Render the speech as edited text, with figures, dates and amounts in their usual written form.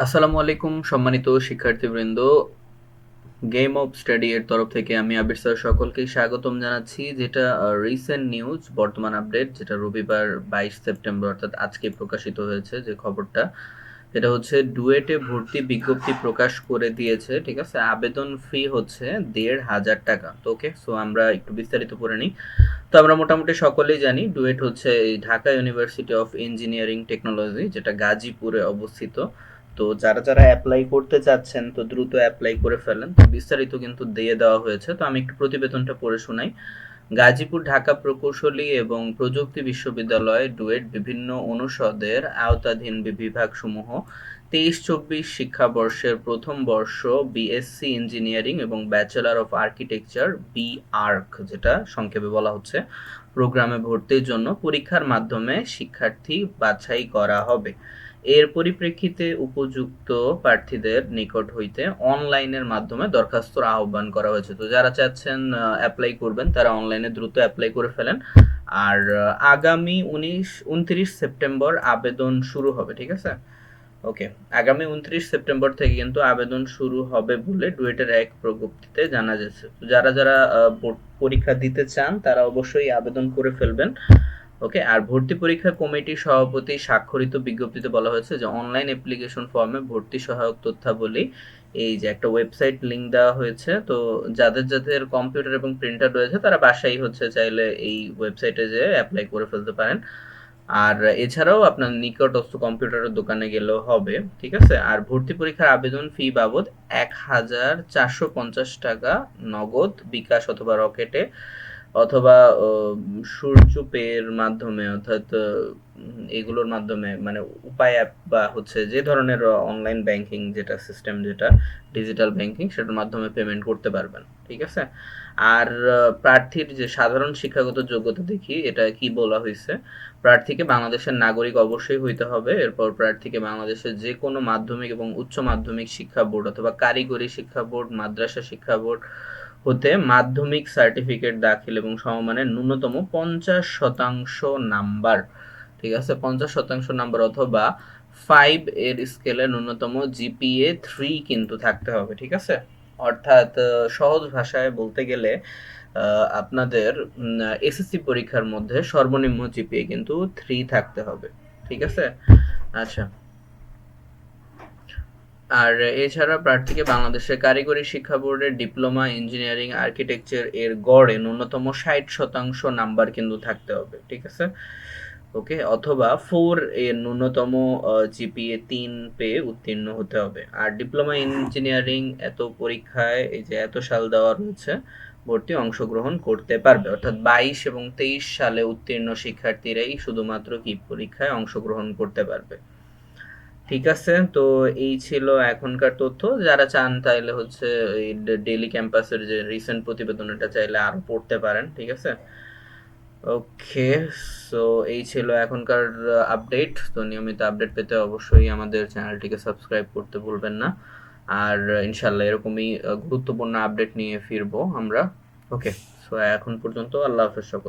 আসসালামু আলাইকুম সম্মানিত শিক্ষার্থীবৃন্দ। গেম অফ স্টাডি এর তরফ থেকে আমি আবির স্যার সকলকে স্বাগতম জানাচ্ছি। যেটা রিসেন্ট নিউজ, বর্তমান আপডেট, যেটা রবিবার 22 সেপ্টেম্বর অর্থাৎ আজকে প্রকাশিত হয়েছে যে খবরটা, এটা হচ্ছে ডুয়েটে ভর্তি বিজ্ঞপ্তি প্রকাশ করে দিয়েছে। ঠিক আছে, আবেদন ফি হচ্ছে ১,৫০০ টাকা। তো ওকে, সো আমরা একটু বিস্তারিত পড়ে নিই। তো আমরা মোটামুটি সকলেই জানি ডুয়েট হচ্ছে এই Dhaka university of engineering technology, যেটা গাজীপুরে অবস্থিত। তো যারা যারা অ্যাপ্লাই করতে চাচ্ছেন তো দ্রুত অ্যাপ্লাই করে ফেলেন। তো বিস্তারিত কিন্তু দিয়ে দেওয়া হয়েছে, তো আমি একটু প্রতিবেদনটা পড়ে শোনাই। গাজীপুর ঢাকা প্রকৌশলী এবং প্রযুক্তি বিশ্ববিদ্যালয় ডুয়েট বিভিন্ন অনুষদের আওতাধীন বিভাগসমূহ ২৩-২৪ শিক্ষাবর্ষের প্রথম বর্ষ বিএসসি ইঞ্জিনিয়ারিং এবং ব্যাচেলর অফ আর্কিটেকচার বিআর্ক, যেটা সংক্ষেপে বলা হচ্ছে, প্রোগ্রামে ভর্তির জন্য পরীক্ষার মাধ্যমে শিক্ষার্থী বাছাই করা হবে। এর পরিপ্রেক্ষিতে উপযুক্ত প্রার্থীদের নিকট হইতে অনলাইনের মাধ্যমে দরখাস্তর আহ্বান করা হয়েছে। তো যারা চাচ্ছেন অ্যাপ্লাই করবেন তারা অনলাইনে দ্রুত অ্যাপ্লাই করে ফেলেন। আর আগামী 29 সেপ্টেম্বর আবেদন শুরু হবে। ঠিক আছে, ওকে, আগামী 29 সেপ্টেম্বর থেকে কিন্তু আবেদন শুরু হবে বলে ডুয়েটের এক প্রজ্ঞপ্তিতে জানা যাচ্ছে। তো যারা যারা পরীক্ষা দিতে চান তারা অবশ্যই আবেদন করে ফেলবেন। ওকে, আর ভর্তি পরীক্ষা কমিটির সভাপতি স্বাক্ষরিত বিজ্ঞপ্তিতে বলা হয়েছে যে অনলাইন অ্যাপ্লিকেশন ফর্মে ভর্তি সহায়ক তথ্যাবলী, এই যে একটা ওয়েবসাইট লিংক দেওয়া হয়েছে। তো যাদের যাদের কম্পিউটার এবং প্রিন্টার রয়েছে তারা বাসায় হচ্ছে চাইলে এই ওয়েবসাইটে যেয়ে অ্যাপ্লাই করে ফেলতে পারেন। আর এছাড়াও আপনার নিকটস্থ কম্পিউটারের দোকানে গেলেও হবে। ঠিক আছে, আর ভর্তি পরীক্ষার আবেদন ফি বাবদ ১,৪৫০ টাকা নগদ, বিকাশ অথবা রকেটে, অথবা সূর্য পের মাধ্যমে, অর্থাৎ এগুলোর মাধ্যমে, মানে উপায় অ্যাপ বা হচ্ছে যে ধরনের অনলাইন ব্যাংকিং যেটা সিস্টেম, যেটা ডিজিটাল ব্যাংকিং, সেটার মাধ্যমে পেমেন্ট করতে পারবেন। ঠিক আছে, আর প্রার্থীর যে সাধারণ শিক্ষাগত যোগ্যতা দেখি এটা কি বলা হয়েছে। প্রার্থীকে বাংলাদেশের নাগরিক অবশ্যই হইতে হবে। এরপর প্রার্থীকে বাংলাদেশের যে কোনো মাধ্যমিক এবং উচ্চ মাধ্যমিক শিক্ষা বোর্ড অথবা কারিগরি শিক্ষা বোর্ড, মাদ্রাসা শিক্ষা বোর্ড হতে মাধ্যমিক সার্টিফিকেট দাখিল এবং সমমানের ন্যূনতম 50% নাম্বার, ঠিক আছে, 50% নাম্বার অথবা 5 এর স্কেলে ন্যূনতম জিপিএ 3 কিন্তু থাকতে হবে। ঠিক আছে, অর্থাৎ সহজ ভাষায় বলতে গেলে আপনাদের এসএসসি পরীক্ষার মধ্যে সর্বনিম্ন জিপিএ কিন্তু 3 থাকতে হবে। ঠিক আছে, আচ্ছা। আর এছাড়া প্রার্থীকে বাংলাদেশের কারিগরি শিক্ষা বোর্ডের ডিপ্লোমা ইঞ্জিনিয়ারিং আর্কিটেকচার এর গড়ে ন্যূনতম 60% নাম্বার কিন্তু থাকতে হবে। ঠিক আছে, ওকে, অথবা 4 এর ন্যূনতম জিপিএ 3 পেয়ে উত্তীর্ণ হতে হবে। আর ডিপ্লোমা ইঞ্জিনিয়ারিং এত পরীক্ষায় এই যে এত সাল দেওয়া রয়েছে, ভর্তি অংশগ্রহণ করতে পারবে, অর্থাৎ 22 এবং 23 সালে উত্তীর্ণ শিক্ষার্থীরাই শুধুমাত্র কি পরীক্ষায় অংশগ্রহণ করতে পারবে। ঠিক আছে, তো এই ছিল এখনকার তথ্য। যারা চান তাইলে হচ্ছে এই ডেইলি ক্যাম্পাসের যে রিসেন্ট প্রতিবেদন, এটা চাইলে আরো পড়তে পারেন। ঠিক আছে, ওকে, সো এই ছিল এখনকার আপডেট। তো নিয়মিত আপডেট পেতে অবশ্যই আমাদের চ্যানেলটিকে সাবস্ক্রাইব করতে ভুলবেন না। আর ইনশাল্লাহ এরকমই গুরুত্বপূর্ণ আপডেট নিয়ে ফিরবো আমরা। ওকে, সো এখন পর্যন্ত আল্লাহ হাফেজ সকল।